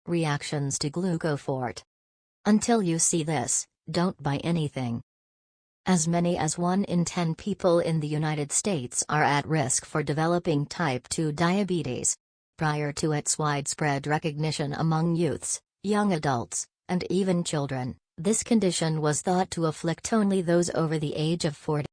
Reactions to Glucofort. Until you see this, don't buy anything. As many as 1 in 10 people in the United States are at risk for developing type 2 diabetes. Prior to its widespread recognition among youths, young adults, and even children, this condition was thought to afflict only those over the age of 40.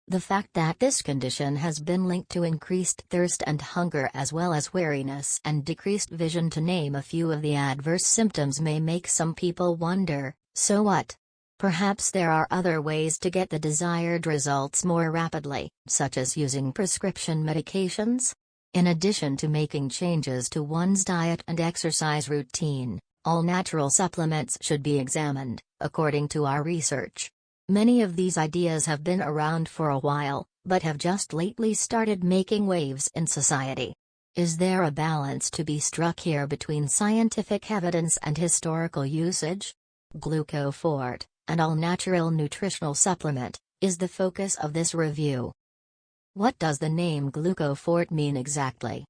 The fact that this condition has been linked to increased thirst and hunger as well as weariness and decreased vision, to name a few of the adverse symptoms, may make some people wonder, so what? Perhaps there are other ways to get the desired results more rapidly, such as using prescription medications? In addition to making changes to one's diet and exercise routine, all natural supplements should be examined, according to our research. Many of these ideas have been around for a while, but have just lately started making waves in society. Is there a balance to be struck here between scientific evidence and historical usage? Glucofort, an all-natural nutritional supplement, is the focus of this review. What does the name Glucofort mean exactly?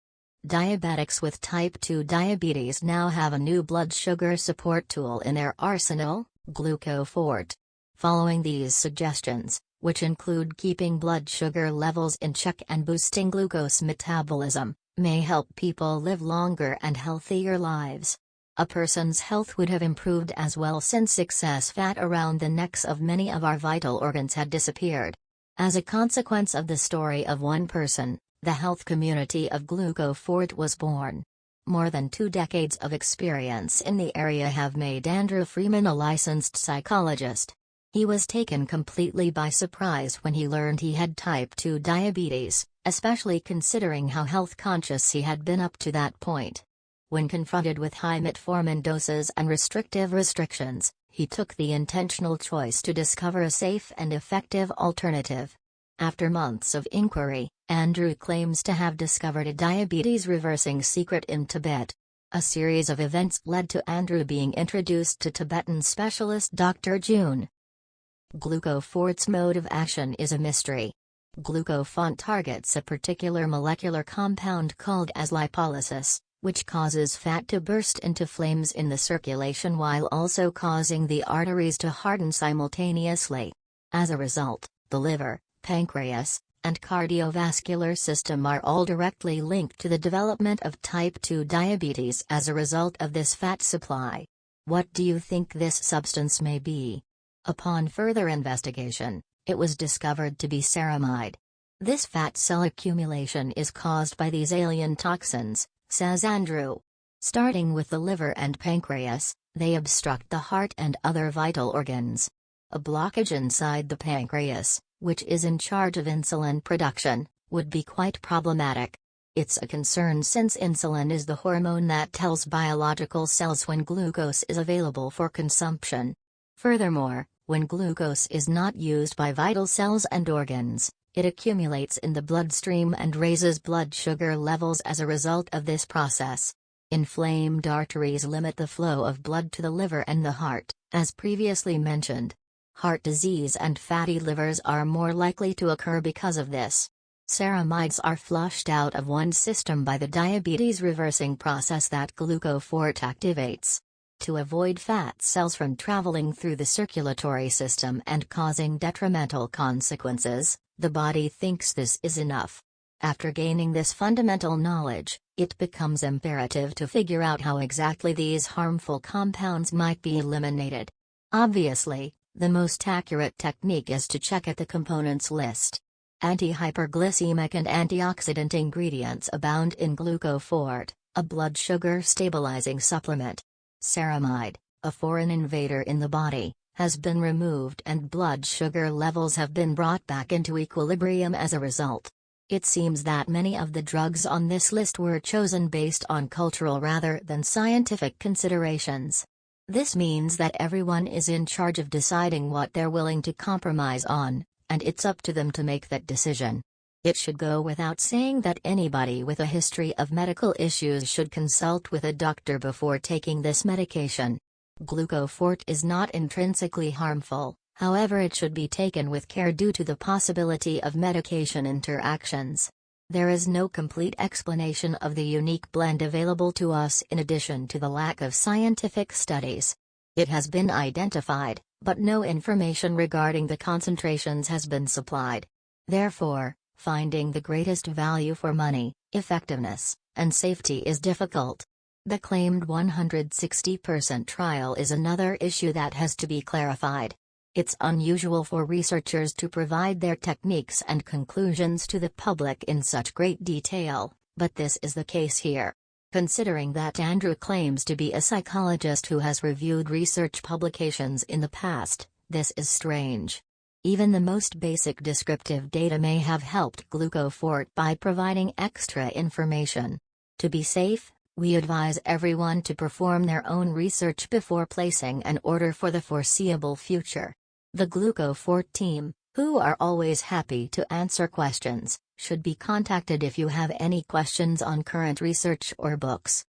Diabetics with type 2 diabetes now have a new blood sugar support tool in their arsenal, Glucofort. Following these suggestions, which include keeping blood sugar levels in check and boosting glucose metabolism, may help people live longer and healthier lives. A person's health would have improved as well since excess fat around the necks of many of our vital organs had disappeared. As a consequence of the story of one person, the health community of Glucofort was born. More than 2 decades of experience in the area have made Andrew Freeman a licensed psychologist. He was taken completely by surprise when he learned he had type 2 diabetes, especially considering how health-conscious he had been up to that point. When confronted with high metformin doses and restrictions, he took the intentional choice to discover a safe and effective alternative. After months of inquiry, Andrew claims to have discovered a diabetes-reversing secret in Tibet. A series of events led to Andrew being introduced to Tibetan specialist Dr. June. Glucofort's mode of action is a mystery. Glucofort targets a particular molecular compound called as lipolysis, which causes fat to burst into flames in the circulation while also causing the arteries to harden simultaneously. As a result, the liver, pancreas, and cardiovascular system are all directly linked to the development of type 2 diabetes as a result of this fat supply. What do you think this substance may be? Upon further investigation, it was discovered to be ceramide. This fat cell accumulation is caused by these alien toxins, says Andrew. Starting with the liver and pancreas, they obstruct the heart and other vital organs. A blockage inside the pancreas, which is in charge of insulin production, would be quite problematic. It's a concern since insulin is the hormone that tells biological cells when glucose is available for consumption. Furthermore, when glucose is not used by vital cells and organs, it accumulates in the bloodstream and raises blood sugar levels as a result of this process. Inflamed arteries limit the flow of blood to the liver and the heart, as previously mentioned. Heart disease and fatty livers are more likely to occur because of this. Ceramides are flushed out of one's system by the diabetes-reversing process that Glucofort activates. To avoid fat cells from traveling through the circulatory system and causing detrimental consequences, the body thinks this is enough. After gaining this fundamental knowledge, it becomes imperative to figure out how exactly these harmful compounds might be eliminated. Obviously, the most accurate technique is to check at the components list. Anti-hyperglycemic and antioxidant ingredients abound in Glucofort, a blood sugar stabilizing supplement. Ceramide, a foreign invader in the body, has been removed and blood sugar levels have been brought back into equilibrium as a result. It seems that many of the drugs on this list were chosen based on cultural rather than scientific considerations. This means that everyone is in charge of deciding what they're willing to compromise on, and it's up to them to make that decision. It should go without saying that anybody with a history of medical issues should consult with a doctor before taking this medication. Glucofort is not intrinsically harmful, however it should be taken with care due to the possibility of medication interactions. There is no complete explanation of the unique blend available to us in addition to the lack of scientific studies. It has been identified, but no information regarding the concentrations has been supplied. Therefore, finding the greatest value for money, effectiveness, and safety is difficult. The claimed 160% trial is another issue that has to be clarified. It's unusual for researchers to provide their techniques and conclusions to the public in such great detail, but this is the case here. Considering that Andrew claims to be a psychologist who has reviewed research publications in the past, this is strange. Even the most basic descriptive data may have helped Glucofort by providing extra information. To be safe, we advise everyone to perform their own research before placing an order for the foreseeable future. The Glucofort team, who are always happy to answer questions, should be contacted if you have any questions on current research or books.